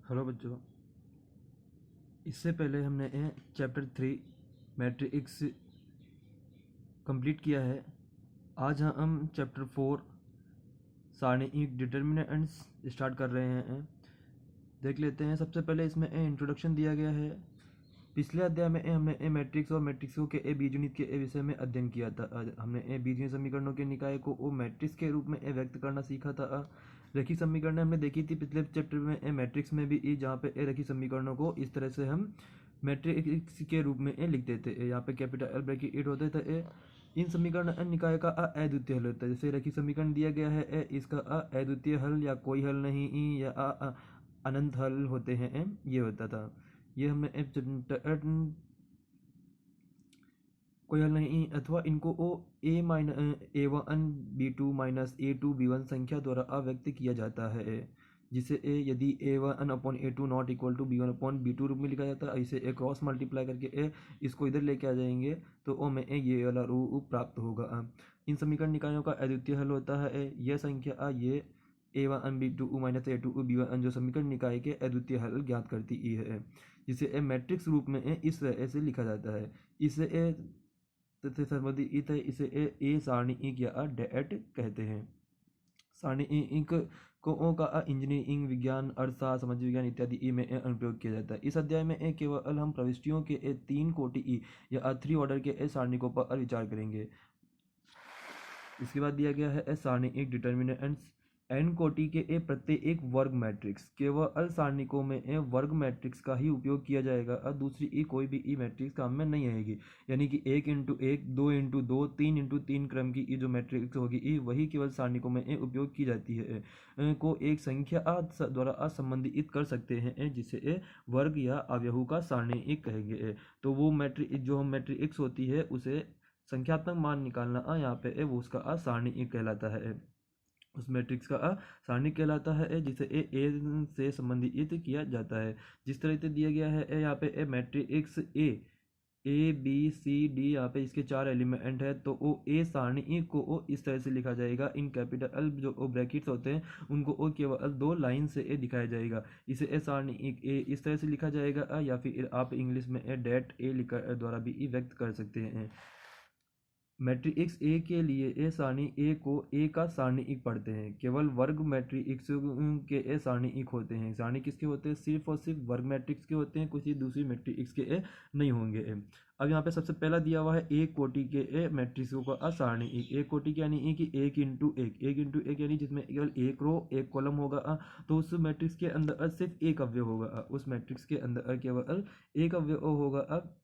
Hello बच्चों। इससे पहले हमने चैप्टर 3 मैट्रिक्स कंप्लीट किया है। आज हम चैप्टर 4 सारणिक डिटर्मिनेंट्स स्टार्ट कर रहे हैं। देख लेते हैं। सबसे पहले इसमें इंट्रोडक्शन दिया गया है। पिछले अध्याय में हमने मैट्रिक्स और मैट्रिक्सों के बीजगणित के विषय में अध्ययन किया था। हमने बीजगणित समीकरणों के निकाय को मैट्रिक्स के रूप में व्यक्त करना सीखा था। रैखिक समीकरण हमने देखी थी पिछले चैप्टर में मैट्रिक्स में भी, जहाँ पे रैखिक समीकरणों को इस तरह से हम मैट्रिक्स के रूप में लिखते थे। यहाँ पे कैपिटल एल ब्रैकेट 8 होते थे। इन समीकरण निकाय का अद्वितीय हल होता है। जैसे रैखिक समीकरण दिया गया है, इसका अद्वितीय हल या कोई हल नहीं या अनंत हल होते हैं, ये होता था। ये हमने कोई हल नहीं अथवा इनको A1 B2 minus A2 B1 संख्या द्वारा अव्यक्त किया जाता है। जिसे यदि A1/A2 not equal to B1/B2 रूप में लिखा जाता है, इसे क्रॉस मल्टीप्लाई करके इसको इधर लेके आ जाएंगे तो ओ में ये वाला रूप प्राप्त होगा। इन समीकरण निकायों का अद्वितीय हल होता है यह संख्या ये A1B2 माइनस A2 B1 जो समीकरण निकाय के अद्वितीय हल ज्ञात करती है, जिसे मैट्रिक्स रूप में इस तरह से लिखा जाता है। इसे तथ्य संबंधित है। इसे ए सारणिक या डेट कहते हैं। सारणिक को का इंजीनियरिंग विज्ञान, अर्थशास्त्र, समाज विज्ञान इत्यादि में अनुप्रयोग किया जाता है। इस अध्याय में केवल हम प्रविष्टियों के 3 कोटि या 3 ऑर्डर के सारणिकों पर विचार करेंगे। इसके बाद दिया गया है सारणिक डिटर्मिनेंट्स। एन कोटि के प्रत्येक वर्ग मैट्रिक्स केवल सारणिकों में वर्ग मैट्रिक्स का ही उपयोग किया जाएगा और दूसरी कोई भी मैट्रिक्स काम में नहीं आएगी। यानी कि 1x1, 2x2, 3x3 क्रम की जो मैट्रिक्स होगी वही केवल सारणिकों में उपयोग की जाती है। को एक संख्या द्वारा असंबंधित कर सकते हैं, जिसे वर्ग या अवयव का सारणिक कहेंगे। तो वो मैट्रिक्स जो मैट्रिक्स होती है उसे संख्यात्मक मान निकालना यहाँ पे वो उसका सारणिक कहलाता है। उस मैट्रिक्स का सारणिक कहलाता है जिसे ए से संबंधित किया जाता है। जिस तरह से दिया गया है यहाँ पे matrix A B C D, यहाँ पे इसके 4 एलिमेंट है तो वो ए सारणिक को इस तरह से लिखा जाएगा। इन कैपिटल जो ब्रैकेट्स होते हैं उनको केवल 2 लाइन से दिखाया जाएगा। इसे सारणिक ए इस तरह से लिखा जाएगा या फिर आप इंग्लिश में डेट ए लिखकर द्वारा भी व्यक्त कर सकते हैं। मैट्रिक्स ए के लिए ए सारणी ए को ए का सारणिक पढ़ते हैं। केवल वर्ग मैट्रिक्स के ए सारणिक होते हैं। सारणी किसके होते हैं? सिर्फ और सिर्फ वर्ग मैट्रिक्स के होते हैं, किसी दूसरी मैट्रिक्स के ए नहीं होंगे। अब यहाँ पे सबसे पहला दिया हुआ है एक कोटि के ए मैट्रिक्सों का सारणिक। एक कोटि के यानी कि 1 यानी जिसमें केवल एक रो एक कॉलम होगा, तो उस मैट्रिक्स के अंदर सिर्फ एक अवयव होगा। उस मैट्रिक्स के अंदर केवल एक अवयव होगा। अब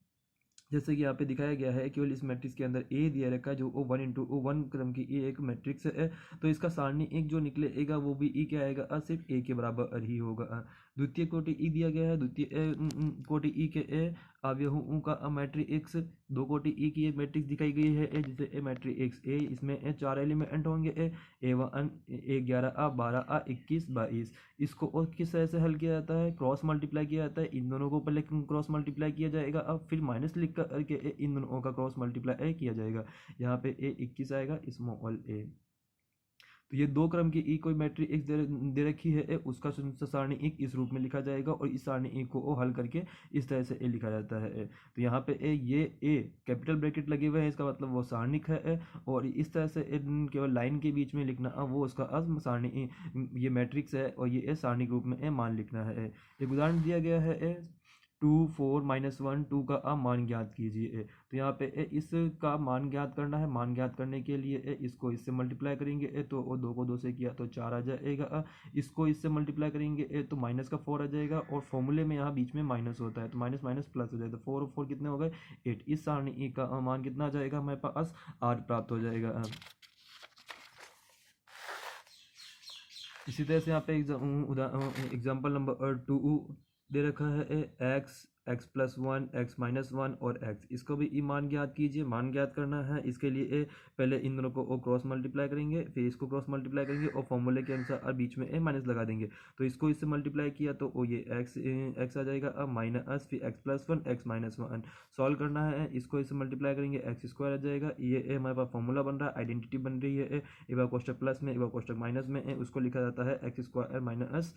जैसे कि यहाँ पे दिखाया गया है केवल इस मैट्रिक्स के अंदर ए दिया रखा है जो 1x1 क्रम की ये एक मैट्रिक्स है, तो इसका सारणी एक जो निकलेगा वो भी ई क्या आएगा? सिर्फ ए के बराबर ही होगा। द्वितीय कोटि ई दिया गया है। द्वितीय कोटि ई के अवयवों का मैट्रिक्स 2 कोटि ई की एक मैट्रिक्स दिखाई गई है जिसे ए मैट्रिक्स ए, इसमें 4 एलिमेंट होंगे A1 11 12 21 22। इसको और किस तरह से हल किया जाता है? क्रॉस मल्टीप्लाई किया जाता है। इन दोनों को पहले क्रॉस मल्टीप्लाई किया जाएगा, अब फिर माइनस लिख करके इन दोनों का क्रॉस मल्टीप्लाई किया जाएगा। यहाँ पे A21 आएगा स्मॉल a। तो ये 2 क्रम की ई कोई मैट्रिक्स दे रखी है, उसका सारणिक इस रूप में लिखा जाएगा और इस सारणिक को हल करके इस तरह से लिखा जाता है। तो यहाँ पे ये ए कैपिटल ब्रैकेट लगे हुए हैं, इसका मतलब वो सारणिक है। और इस तरह से केवल लाइन के बीच में लिखना वो उसका सारणिक ये मैट्रिक्स है और ये सारणिक रूप में मान लिखना है। एक उदाहरण दिया गया है 2 4 -1 2 का मान ज्ञात कीजिए। तो यहाँ पे इसका मान ज्ञात करना है। मान ज्ञात करने के लिए इसको इससे मल्टीप्लाई करेंगे तो 2 को 2 से किया तो 4 आ जाएगा। इसको इससे मल्टीप्लाई करेंगे तो माइनस का 4 आ जाएगा और फॉर्मूले में यहाँ बीच में माइनस होता है तो माइनस माइनस प्लस हो जाएगा। तो 4 और 4 कितने हो गए? 8। इस सारणी का मान कितना आ जाएगा? हमारे पास 8 प्राप्त हो जाएगा। इसी तरह से यहाँ पे एग्जाम्पल नंबर 2 दे रखा है x+1 x-1 और x। इसको भी मान ज्ञात कीजिए। मान ज्ञात करना है, इसके लिए पहले इन दोनों को क्रॉस मल्टीप्लाई करेंगे, फिर इसको क्रॉस मल्टीप्लाई करेंगे और फॉर्मूले के अनुसार बीच में माइनस लगा देंगे। तो इसको इससे मल्टीप्लाई किया तो ये x आ जाएगा। अब माइनस फिर x+1 x-1 सॉल्व करना है। इसको इससे मल्टीप्लाई करेंगे x² आ जाएगा। ये हमारे पास फॉर्मूला बन रहा है, आइडेंटिटी बन रही है। एक बार कोष्टक प्लस में एक बार कोष्टक माइनस में उसको लिखा जाता है x²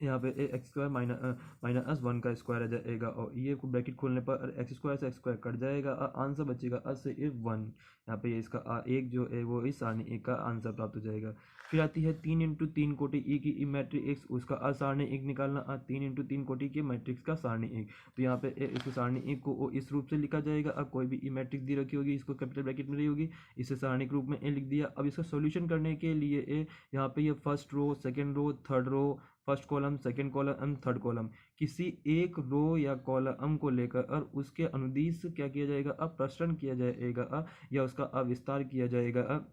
यहाँ पे ए एक्स स्क्वायर माइनस वन का स्क्वायर आ जाएगा, और ये को ब्रैकेट खोलने पर एक्स स्क्वायर से एक्स स्क्वायर कट जाएगा, आंसर बचेगा से ए वन। यहाँ पे ये इसका एक जो है वो इस सारणी एक का आंसर प्राप्त हो जाएगा। फिर आती है 3 × 3 कोटि ई की ई मैट्रिक्स एक्स, उसका सारणी एक निकालना। 3 × 3 कोटि के मैट्रिक्स का सारणी एक, तो यहाँ पे इसको सारणी एक को इस रूप से लिखा जाएगा। अब कोई भी ई मैट्रिक्स दी रखी होगी, इसको कैपिटल ब्रैकेट में रही होगी, इसे सारणी के रूप में लिख दिया। अब इसका सॉल्यूशन करने के लिए यहाँ पे ये first row, second row, third row, first column, second column, third column, किसी एक रो या कॉलम को लेकर और उसके अनुदिश क्या किया जाएगा, प्रसरण किया जाएगा, या उसका विस्तार किया जाएगा,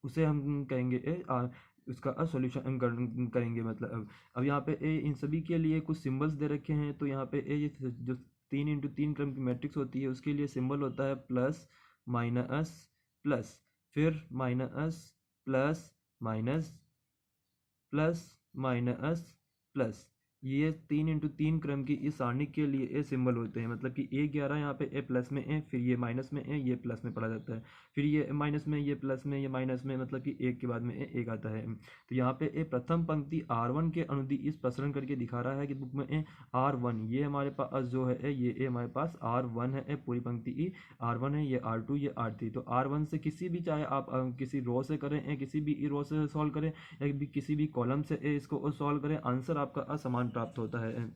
उसे हम कहेंगे उसका सॉल्यूशन करेंगे। मतलब अब यहाँ पे इन सभी के लिए कुछ सिंबल्स दे रखे हैं। तो यहाँ पे ये जो 3 × 3 क्रम की मैट्रिक्स होती है उसके लिए सिंबल होता है प्लस माइनस प्लस, फिर minus plus minus plus minus plus. ये 3 × 3 क्रम की इस सारणी के लिए ए सिंबल होते हैं। मतलब कि A11 यहाँ पे ए प्लस में है, फिर ये माइनस में है, ये प्लस में पढ़ा जाता है, फिर ये माइनस में, ये प्लस में, ये माइनस में, मतलब कि एक के बाद में एक आता है। तो यहाँ पे ए प्रथम पंक्ति R1 के अनुदिश इस प्रसरण करके दिखा रहा है कि बुक में R1, ये हमारे पास जो है ये हमारे पास R1 है, पूरी पंक्ति ई R1 है, ये R2, ये R3। तो R1 से किसी भी, चाहे आप किसी रो से करें, किसी भी रो से सॉल्व करें, या भी किसी भी कॉलम से इसको सॉल्व करें, आंसर आपका असमान प्राप्त होता है।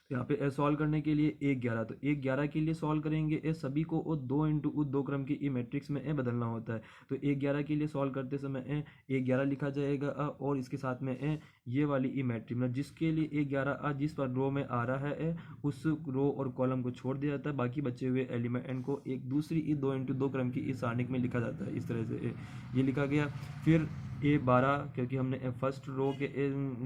तो यहाँ पे सॉल्व करने के लिए 1 11, तो 1 11 के लिए सॉल्व करेंगे सभी को 2 क्रम की ई मैट्रिक्स में बदलना होता है। तो 1 11 के लिए सॉल्व करते समय 1 11 लिखा जाएगा, और इसके साथ में ये वाली ई मैट्रिक्स में जिसके लिए 1 11 जिस पर रो में आ रहा है उस रो और कॉलम को छोड़ दिया जाता है, बाकी बचे हुए एलिमेंट को एक दूसरी 2 क्रम की इस सारणी में लिखा जाता है। इस तरह से ये लिखा गया। फिर A12, क्योंकि हमने फर्स्ट रो के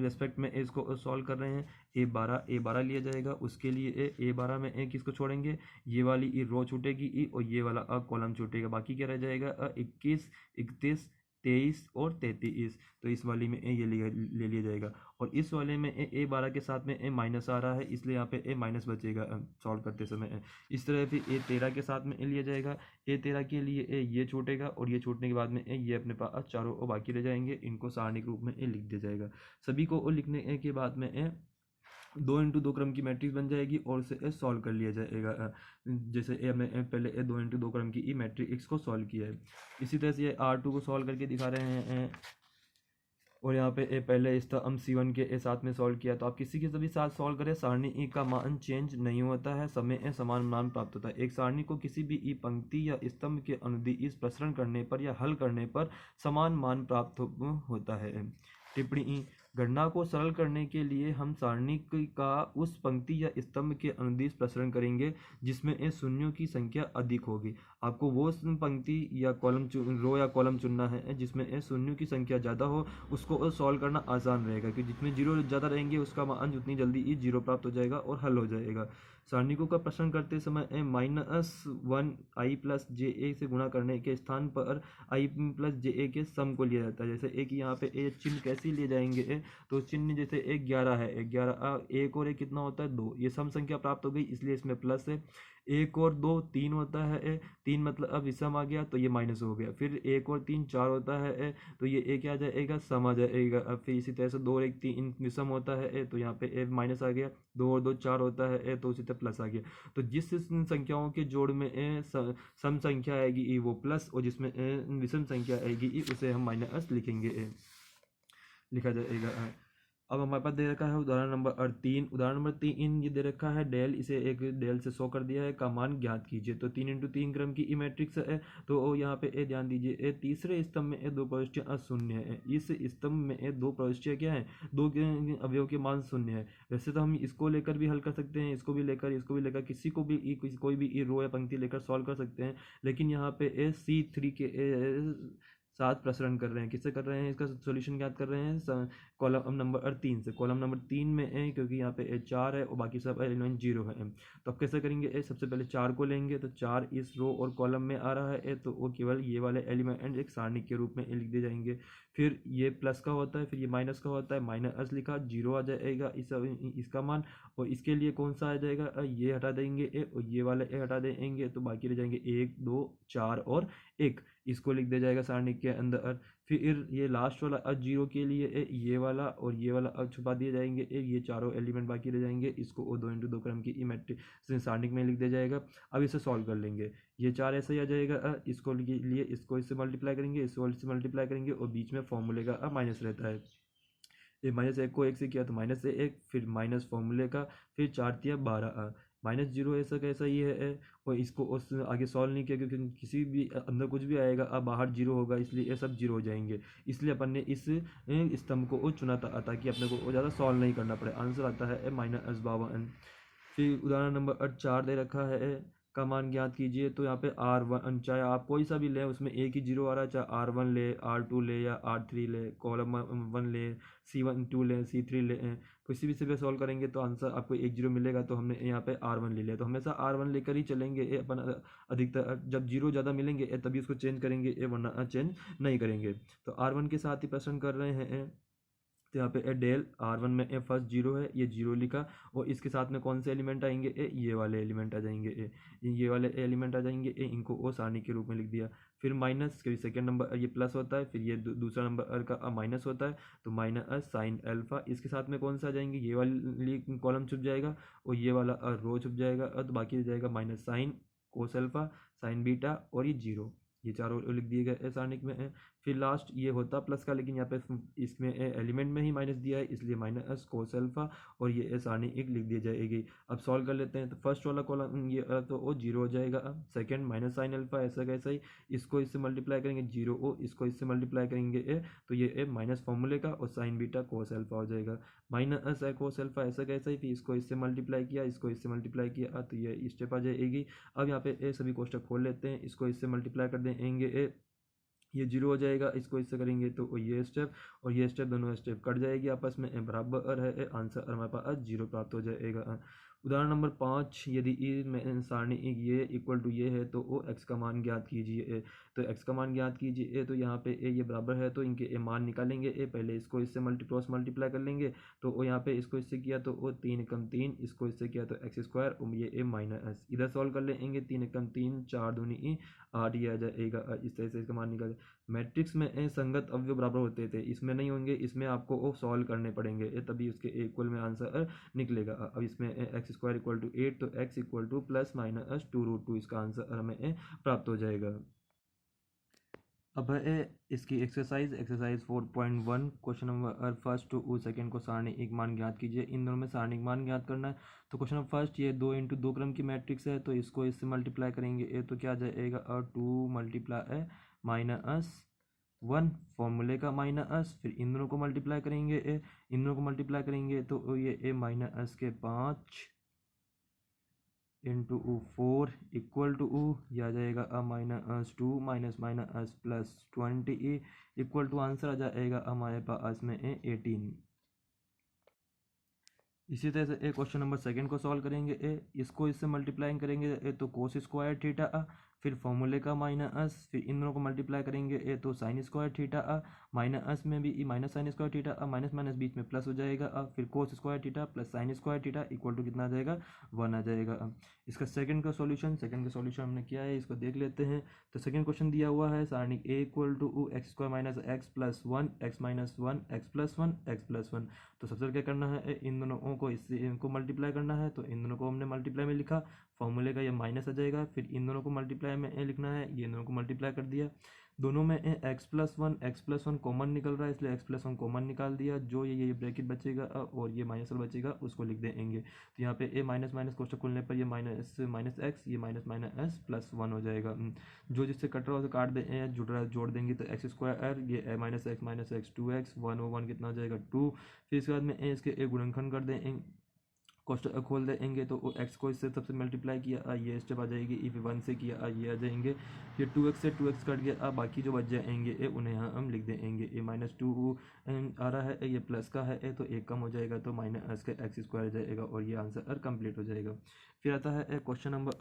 रेस्पेक्ट में इसको सॉल्व कर रहे हैं, A12 लिया जाएगा। उसके लिए A12 में किसको छोड़ेंगे, ये वाली रो छूटेगी और ये वाला कॉलम छूटेगा, बाकी क्या रह जाएगा 21, 31, 23 और 33। तो इस वाली में ये ले लिया जाएगा, और इस वाले में A12 के साथ में माइनस आ रहा है, इसलिए यहाँ पे माइनस बचेगा सॉल्व करते समय। इस तरह फिर A13 के साथ में लिया जाएगा। A13 के लिए ये छूटेगा, और ये छूटने के बाद में ये अपने पास चारों और बाकी रह जाएंगे, इनको सारणी के रूप में लिख दिया जाएगा। सभी को लिखने के बाद में 2 × 2 क्रम की मैट्रिक्स बन जाएगी, और उसे सॉल्व कर लिया जाएगा। जैसे हमने पहले 2 × 2 क्रम की ई मैट्रिक्स को सॉल्व किया है। इसी तरह से R2 को सॉल्व करके दिखा रहे हैं, और यहाँ पे पहले इसका हम C1 के साथ में सॉल्व किया। तो आप किसी के सभी साथ सॉल्व करें, सारणी ई का मान चेंज नहीं होता है, समय समान मान प्राप्त होता है। एक सारणी को किसी भी ई पंक्ति या स्तंभ के अनुदिश प्रसरण करने पर या हल करने पर समान मान प्राप्त होता है। टिप्पणी: गणना को सरल करने के लिए हम सारणी का उस पंक्ति या स्तंभ के अनुदिश प्रसरण करेंगे जिसमें शून्यों की संख्या अधिक होगी। आपको वो पंक्ति या कॉलम रो या कॉलम चुनना है जिसमें शून्यों की संख्या ज़्यादा हो, उसको सॉल्व करना आसान रहेगा, क्योंकि जितने जीरो ज़्यादा रहेंगे उसका मान उतनी जल्दी ही जीरो प्राप्त हो जाएगा और हल हो जाएगा। सारणिकों का प्रश्न करते समय -1 i + j से गुणा करने के स्थान पर i + j के सम को लिया जाता है। जैसे एक यहाँ पे चिन्ह कैसे लिए जाएंगे, तो चिन्ह जैसे 11 है, 11 एक और एक कितना होता है 2, ये सम संख्या प्राप्त हो गई इसलिए इसमें प्लस है। 1 और 2 3 होता है, 3 मतलब अब विषम आ गया तो ये माइनस हो गया। फिर 1 और 3 4 होता है, तो ये क्या आ जाएगा, सम आ जाएगा। अब फिर इसी तरह से 2 और 1 3 विषम होता है, तो यहाँ पे माइनस आ गया। 2 और 2 4 होता है, तो उसी तरह प्लस आ गया। तो जिस संख्याओं के जोड़ में सम संख्या आएगी वो प्लस, और जिसमें विषम संख्या आएगी उसे हम माइनस लिखेंगे, लिखा जाएगा। अब हमारे पास दे रखा है उदाहरण नंबर 3। उदाहरण नंबर 3 ये दे रखा है डेल, इसे एक डेल से शो कर दिया है, का मान ज्ञात कीजिए। तो 3 × 3 क्रम की ई मैट्रिक्स है, तो यहाँ पे ध्यान दीजिए तीसरे स्तंभ में 2 प्रविष्टियाँ शून्य है। इस स्तंभ में 2 प्रविष्टियाँ क्या है, 2 अवयव के मान शून्य है। वैसे तो हम इसको लेकर भी हल कर सकते हैं, इसको भी लेकर किसी को भी कोई भी रो या पंक्ति लेकर सॉल्व कर सकते हैं, लेकिन यहाँ पे C3 के साथ प्रसरण कर रहे हैं। किससे कर रहे हैं, इसका सॉल्यूशन ज्ञात कर रहे हैं कॉलम नंबर 3 से। कॉलम नंबर 3 में क्योंकि यहाँ पे 4 है और बाकी सब एलिमेंट 0 है, तो अब कैसे करेंगे, सबसे पहले 4 को लेंगे, तो 4 इस रो और कॉलम में आ रहा है, तो वो केवल ये वाले एलिमेंट एक सारणी के रूप में लिख दिए जाएंगे। फिर ये प्लस का होता है, फिर ये माइनस का होता है, माइनस लिखा, 0 आ जाएगा इसका मान, और इसके लिए कौन सा आ जाएगा, ये हटा देंगे और ये वाले हटा देंगे, तो बाकी रह जाएंगे 1 2 4 और 1, इसको लिख दिया जाएगा सारणी के अंदर। फिर ये लास्ट वाला जीरो के लिए ये वाला और ये वाला छुपा दिए जाएंगे, ये चारों एलिमेंट बाकी रह जाएंगे, इसको वो 2 × 2 क्रम की मैट्रिक्स सारणिक में लिख दिया जाएगा। अब इसे सॉल्व कर लेंगे, ये 4 ऐसे ही आ जाएगा, इसको लिए इसको इससे मल्टीप्लाई करेंगे, इसको इससे मल्टीप्लाई करेंगे, और बीच में फॉर्मूले का माइनस रहता है। ये -1 को 1 से किया तो -1, फिर माइनस फॉर्मूले का, फिर 4×3 = 12, -0 ऐसा कैसा ही है। और इसको उस आगे सॉल्व नहीं किया क्योंकि किसी भी अंदर कुछ भी आएगा अब बाहर जीरो होगा, इसलिए ये सब जीरो हो जाएंगे। इसलिए अपन ने इस स्तंभ को चुना था ताकि अपने को ज़्यादा सॉल्व नहीं करना पड़े। आंसर आता है -52। फिर उदाहरण नंबर 4 दे रखा है, का मान ज्ञात कीजिए। तो यहाँ पे R1, चाहे आप कोई सा भी लें, उसमें एक ही जीरो आ रहा है, चाहे R1 ले, R2 ले या R3 ले, कॉलम 1 ले, C1 2 ले, C3 ले, किसी भी से सॉल्व करेंगे तो आंसर आपको एक जीरो मिलेगा। तो हमने यहाँ पे R1 ले लिया, तो हमेशा R1 लेकर ही चलेंगे अपन। अधिकतर जब जीरो ज़्यादा मिलेंगे तभी उसको चेंज करेंगे, वरना चेंज नहीं करेंगे। तो R1 के साथ ही प्रश्न कर रहे हैं। तो यहाँ पे डेल R1 में फर्स्ट जीरो है, ये जीरो लिखा, और इसके साथ में कौन से एलिमेंट आएंगे, ये वाले एलिमेंट आ जाएंगे, ये वाले एलिमेंट आ जाएंगे, इनको ओ सारणी के रूप में लिख दिया। फिर माइनस, क्योंकि सेकेंड नंबर ये प्लस होता है, फिर ये दूसरा नंबर का माइनस होता है, तो माइनस साइन अल्फा। इसके साथ में कौन सा आ जाएंगे, ये वाली कॉलम छुप जाएगा, और ये वाला रो छुप जाएगा, तो बाकी रह जाएगा minus sine cos alpha, sign beta, और ये जीरो। ये चारों लिख दिए गए सारणिक में। फिर लास्ट ये होता प्लस का, लेकिन यहाँ पे इसमें एलिमेंट में ही माइनस दिया है, इसलिए माइनस कोस अल्फा, और ये सारणी एक लिख दी जाएगी। अब सॉल्व कर लेते हैं। तो फर्स्ट वाला कॉलम ये तो वो जीरो हो जाएगा। अब सेकंड माइनस साइन अल्फा, ऐसा कैसा ही, इसको इससे मल्टीप्लाई करेंगे जीरो ओ, इसको इससे मल्टीप्लाई करेंगे तो ये माइनस फॉर्मूले का, और साइन बीटा कोस अल्फा हो जाएगा। माइनस कोस अल्फा, ऐसा कैसा ही, फिर इसको इससे मल्टीप्लाई किया, इसको इससे मल्टीप्लाई किया, तो ये स्टेप आ जाएगी। अब यहाँ पे सभी कोष्टक खोल लेते हैं, इसको इससे मल्टीप्लाई कर देंगे, ये जीरो हो जाएगा, इसको इससे करेंगे तो ये स्टेप और ये स्टेप, दोनों स्टेप कट जाएगी आपस में, बराबर है, आंसर हमारे पास जीरो प्राप्त हो जाएगा। उदाहरण नंबर 5, यदि सारणी ये इक्वल टू ये है तो ओ एक्स का मान ज्ञात कीजिए। तो एक्स का मान ज्ञात कीजिए, तो यहाँ पे ये बराबर है, तो इनके मान निकालेंगे। पहले इसको इससे मल्टीप्लाई कर लेंगे, तो वो यहाँ पे इसको इससे किया तो वो 3 × 3, इसको इससे किया तो x², ये माइनस, इधर सॉल्व कर लेंगे, 3 × 3 4 दूनी 8, ये आ जाएगा। इस तरह से इसका मान निकाले। मैट्रिक्स में संगत अवयव बराबर होते थे, इसमें नहीं होंगे, इसमें आपको वो सॉल्व करने पड़ेंगे, तभी उसके इक्वल में आंसर निकलेगा। अब इसमें x² = 8, तो x = +-2√2, इसका आंसर हमें प्राप्त हो जाएगा। अब है इसकी exercise 4.1, question number first to second को सारणी एक मान ज्ञात कीजिए। इन दोनों में सारणी मान ज्ञात करना है। तो क्वेश्चन नंबर फर्स्ट, ये 2 × 2 क्रम की मैट्रिक्स है, तो इसको इससे मल्टीप्लाई करेंगे, तो क्या आ जाएगा, 2 × -1 फॉर्मूले का माइनस, फिर इन दोनों को मल्टीप्लाई करेंगे, इन दोनों को मल्टीप्लाई करेंगे तो ये -5 इंटू 4 इक्वल टू यह आ जाएगा -2 +-20 इक्वल टू आंसर आ जाएगा हमारे पास में 18। इसी तरह से क्वेश्चन नंबर सेकंड को सॉल्व करेंगे, इसको इससे मल्टीप्लाई करेंगे, तो कोस स्क्वायर थीटा, फिर फॉर्मूले का माइनस, फिर इन दोनों को मल्टीप्लाई करेंगे, तो साइन स्क्वायर थीटा, माइनस में भी minus sine square theta, minus minus बीच में प्लस हो जाएगा, फिर cos square theta plus sine square theta equal to कितना आ जाएगा, 1 आ जाएगा। इसका सेकंड का सॉल्यूशन हमने किया है, इसको देख लेते हैं। तो सेकंड क्वेश्चन दिया हुआ है, सारणी a = x² - x + 1 x - 1 x + 1 x + 1। तो सबसे पहले क्या करना है, इन दोनों को इससे इनको मल्टीप्लाई करना है, तो इन दोनों को हमने मल्टीप्लाई में लिखा, फॉर्मूले का ये माइनस आ जाएगा, फिर इन दोनों को मल्टीप्लाई में लिखना है, ये दोनों को मल्टीप्लाई कर दिया। दोनों में x + 1 कॉमन निकल रहा है, इसलिए x + 1 कॉमन निकाल दिया। जो ये ब्रैकेट बचेगा और ये माइनस बचेगा उसको लिख देंगे। तो यहाँ पे माइनस माइनस कोष्टक खोलने पर ये -x, ये -+1 हो जाएगा। जो जिससे कट रहा है उसे काट दे, जुड़ रहा है जोड़ देंगे, तो x², ये -x 2x, 1 और 1 कितना हो जाएगा 2। फिर इसके बाद में इसके गुणनखंड कर दें, कोष्टक खोल देंगे, तो x को इससे सबसे मल्टीप्लाई किया, ये स्टेप आ जाएगी, if 1 से किया ये आ जाएंगे, फिर 2x से 2x कट गया, बाकी जो बच जाएंगे उन्हें यहाँ हम लिख देंगे। ये -2 आ रहा है, ये प्लस का है, तो एक कम हो जाएगा, तो माइनस का x² आ जाएगा, और ये आंसर कंप्लीट हो जाएगा। फिर आता है क्वेश्चन नंबर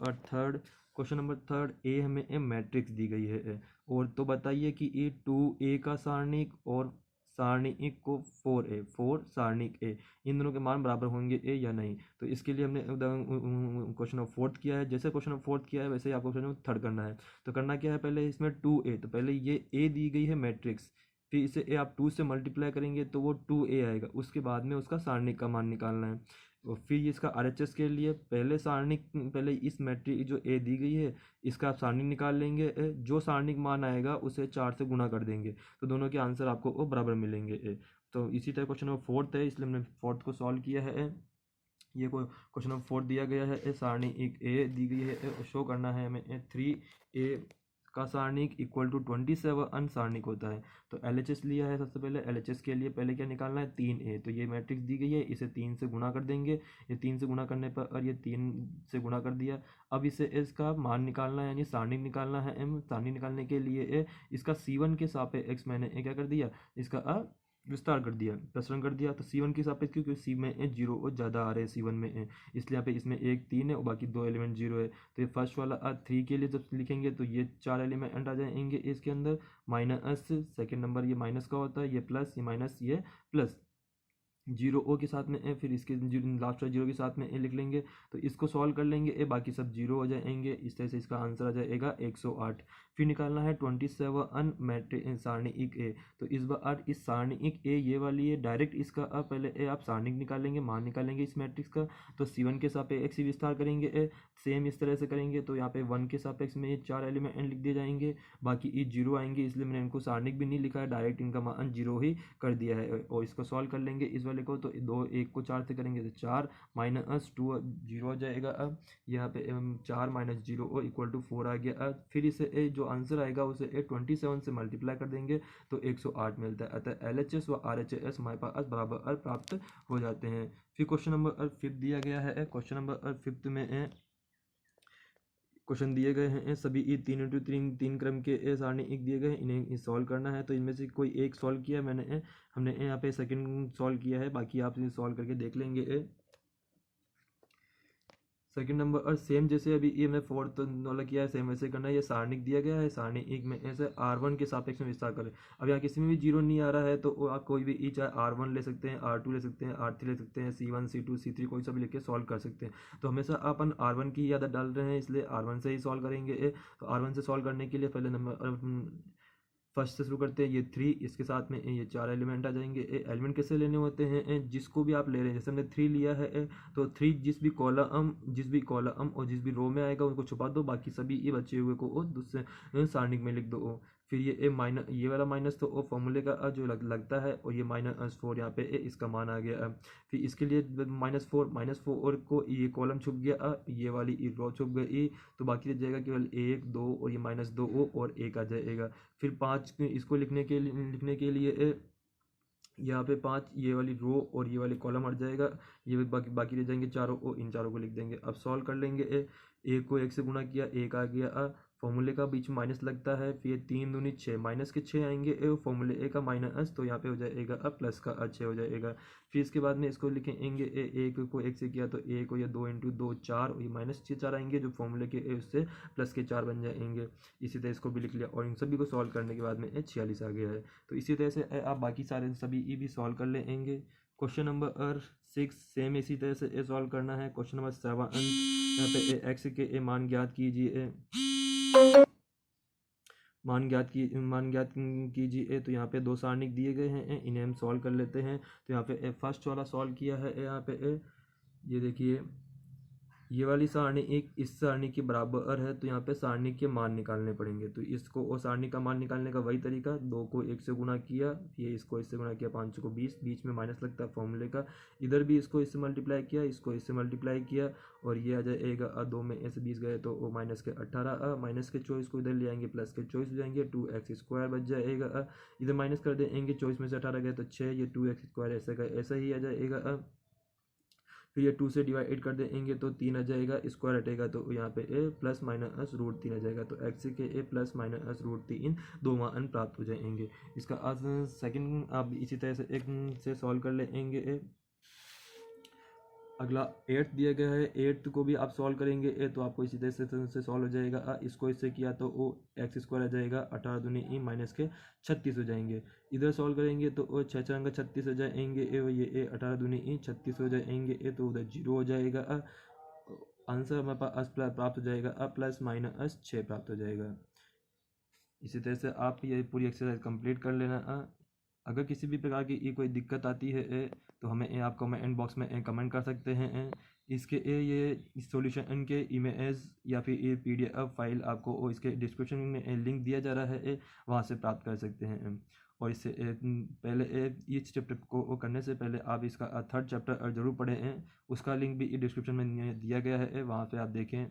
थर्ड, ए हमें मैट्रिक्स दी गई है, और तो बताइए कि ये 2a का सारणिक और सारणिक को 4 सारणिक a, इन दोनों के मान बराबर होंगे a या नहीं। तो इसके लिए हमने क्वेश्चन नंबर फोर्थ किया है, जैसे क्वेश्चन नंबर फोर्थ किया है वैसे ही आपको क्वेश्चन नंबर थर्ड करना है। तो करना क्या है, पहले इसमें 2a, तो पहले ये a दी गई है मैट्रिक्स, फिर इसे ए आप 2 से मल्टीप्लाई करेंगे तो वो 2a आएगा। उसके बाद में उसका सारणिक का मान निकालना है। और फिर इसका आरएचएस के लिए पहले सारणिक, पहले इस मैट्रिक्स जो ए दी गई है इसका आप सारणिक निकाल लेंगे। जो सारणिक मान आएगा उसे 4 से गुणा कर देंगे तो दोनों के आंसर आपको वो बराबर मिलेंगे। तो इसी तरह क्वेश्चन नंबर 4 है, इसलिए हमने 4 को सॉल्व किया है। ये कोई क्वेश्चन नंबर 4 दिया गया है, सारणी एक ए दी गई है, शो करना है हमें 3a का सारणिक इक्वल टू 27 सारणिक होता है। तो LHS लिया है, सबसे पहले LHS के लिए पहले क्या निकालना है 3a। तो ये मैट्रिक्स दी गई है, इसे 3 से गुणा कर देंगे। ये 3 से गुणा करने पर और ये 3 से गुणा कर दिया। अब इसे इसका मान निकालना है यानी सारणिक निकालना है। सारणिक निकालने के लिए इसका C1 के सापेक्ष मैंने क्या कर दिया, इसका विस्तार कर दिया, प्रसरण कर दिया। तो C1 के सापेक्ष क्योंकि C में 0 और ज़्यादा आ रहे हैं C1 में इसलिए यहाँ पे इसमें एक 3 है और बाकी 2 एलिमेंट 0 है। तो ये फर्स्ट वाला 3 के लिए जब लिखेंगे तो ये 4 एलिमेंट आ जाएंगे इसके अंदर। माइनस सेकेंड नंबर ये माइनस का होता है, ये प्लस, ये माइनस, ये प्लस, 0 के साथ में फिर इसके लास्ट वाले 0 के साथ में लिख लेंगे। तो इसको सॉल्व कर लेंगे, बाकी सब 0 हो जाएंगे। इस तरह से इसका आंसर आ जाएगा 108। फिर निकालना है 27 मैट्रिक्स सारणिक ए। तो इस बार इस सारणिक ए ये वाली है, डायरेक्ट इसका पहले आप सारणिक निकालेंगे, मान निकालेंगे इस मैट्रिक्स का। तो C1 के सापेक्ष विस्तार करेंगे, सेम इस तरह से करेंगे। तो यहाँ पे 1 के सापेक्ष में ये 4 एलिमेंट लिख दिए जाएंगे, बाकी ये 0 आएंगे, इसलिए मैंने इनको सारणिक भी नहीं लिखा है, डायरेक्ट इनका मान 0 ही कर दिया है। और इसको सॉल्व कर लेंगे इस वाले को। तो 2 1 को 4 से करेंगे तो 4 माइनस 2 0 हो जाएगा। अब यहाँ पे 4 माइनस 0 इक्वल टू 4 आ गया। फिर इसे जो आंसर आएगा उसे 27 से मल्टीप्लाई कर देंगे तो 108 मिलता है। अतः LHS व RHS हमारे पास बराबर प्राप्त हो जाते हैं। फिर क्वेश्चन नंबर 5 दिया गया है। क्वेश्चन नंबर 5 में क्वेश्चन दिए गए हैं सभी तीन इंटू तीन क्रम के सारणी एक दिए गए हैं, इन्हें सॉल्व करना है। तो इनमें से कोई एक सॉल्व किया हमने यहाँ पे सेकंड सॉल्व किया है, बाकी आप इसे सॉल्व करके देख लेंगे। सेकंड नंबर और सेम जैसे अभी ये हमने फोर्थ वाला किया है सेम वैसे करना है। ये सारणिक दिया गया है, सारणी एक में ऐसे R1 के सापेक्ष में विस्तार करें। अब यहाँ किसी में भी 0 नहीं आ रहा है तो आप कोई भी चाहे R1 ले सकते हैं, R2 ले सकते हैं, R3 ले सकते हैं, C1 C2 C3 कोई सा भी लेके सॉल्व कर सकते हैं। तो हमेशा अपन R1 की ही आदत डाल रहे हैं इसलिए R1 से ही सॉल्व करेंगे। तो R1 से सॉल्व करने के लिए पहले नंबर फर्स्ट से शुरू करते हैं। ये 3, इसके साथ में ये 4 एलिमेंट आ जाएंगे। एलिमेंट कैसे लेने होते हैं, जिसको भी आप ले रहे हैं, जैसे हमने 3 लिया है तो 3 जिस भी कॉलम और जिस भी रो में आएगा उनको छुपा दो, बाकी सभी ये बचे हुए को दूसरे सारणिक में लिख दो। फिर ये माइनस, ये वाला माइनस तो वो फॉर्मूले का जो लगता है, और ये -4 यहाँ पे इसका मान आ गया। फिर इसके लिए -4 को ये कॉलम छुप गया, ये वाली रो छुप गई, तो बाकी रह जाएगा केवल 1 2 और ये -2 और 1 आ जाएगा। फिर 5 इसको लिखने के लिए यहाँ पे 5 ये वाली रो और ये वाली कॉलम हट जाएगा, ये बाकी रह जाएंगे चारों, और इन चारों को लिख देंगे। अब सॉल्व कर लेंगे। 1 को 1 से गुणा किया, 1 आ गया। फॉर्मूले का बीच में माइनस लगता है, फिर 3 दूनी 6, माइनस के 6 आएंगे, फॉर्मूले ए का माइनस, तो यहाँ पे हो जाएगा अब प्लस का 6 हो जाएगा। फिर इसके बाद में इसको लिखेंगे 1 को 1 से किया तो 1 और ये 2 इंटू 2 4, और ये -4 आएंगे जो फॉर्मूले के उससे प्लस के 4 बन जाएंगे। इसी तरह इसको भी लिख लिया, और इन सभी को सॉल्व करने के बाद में 46 आ गया है। तो इसी तरह से आप बाकी सारे सभी भी सॉल्व कर लेंगे। क्वेश्चन नंबर 6 सेम इसी तरह से सॉल्व करना है। क्वेश्चन नंबर 7 यहाँ पे x के मान ज्ञात कीजिए, मान ज्ञात कीजिए। तो यहाँ पे 2 सारणिक दिए गए हैं, इन्हें हम सॉल्व कर लेते हैं। तो यहाँ पे फर्स्ट वाला सॉल्व किया है। यहाँ पे ये देखिए ये वाली सारणी एक इस सारणी के बराबर है, तो यहाँ पे सारणी के मान निकालने पड़ेंगे। तो इसको और सारणी का मान निकालने का वही तरीका, 2 को 1 से गुणा किया, ये इसको इससे गुणा किया, 5 को 20, बीच में माइनस लगता है फॉर्मूले का। इधर भी इसको इससे मल्टीप्लाई किया, इसको इससे मल्टीप्लाई किया, और ये आ जाएगा 2 में ऐसे 20 गए तो वो माइनस के 18, माइनस के 24 को इधर ले आएंगे, प्लस के 24 हो जाएंगे, 2x² बच जाएगा। इधर माइनस कर देंगे, 24 में से 18 गए तो 6, ये 2x² ऐसे का ऐसा ही आ जाएगा। फिर ये 2 से डिवाइड कर देंगे तो 3 आ जाएगा, स्क्वायर हटेगा तो यहाँ पे प्लस माइनस √3 आ जाएगा। तो x के प्लस माइनस √3 दो मान प्राप्त हो जाएंगे। इसका आज सेकंड आप इसी तरह से एक से सॉल्व कर लेंगे। अगला 8 दिया गया है, 8 को भी आप सॉल्व करेंगे तो आपको इसी तरह से सॉल्व हो जाएगा। इसको इससे किया तो वो x² आ जाएगा, 18 दूनी ई माइनस के 36 हो जाएंगे। इधर सॉल्व करेंगे तो 6 4 36 हो जाएंगे, ये 18 दूनी ई 36 हो जाएंगे, तो उधर 0 हो जाएगा। आंसर हमारे पास प्राप्त हो जाएगा, प्लस माइनस 6 प्राप्त हो जाएगा। इसी तरह से आप ये पूरी एक्सरसाइज कंप्लीट कर लेना। अगर किसी भी प्रकार की ये कोई दिक्कत आती है तो हमें आप कमेंट बॉक्स में कमेंट कर सकते हैं। इसके ये सॉल्यूशन के इमेज या फिर ये PDF फाइल आपको इसके डिस्क्रिप्शन में लिंक दिया जा रहा है, वहाँ से प्राप्त कर सकते हैं। और इससे पहले इस चैप्टर को करने से पहले आप इसका थर्ड चैप्टर ज़रूर पढ़ें। उसका लिंक भी डिस्क्रिप्शन में दिया गया है, वहाँ पे आप देखें।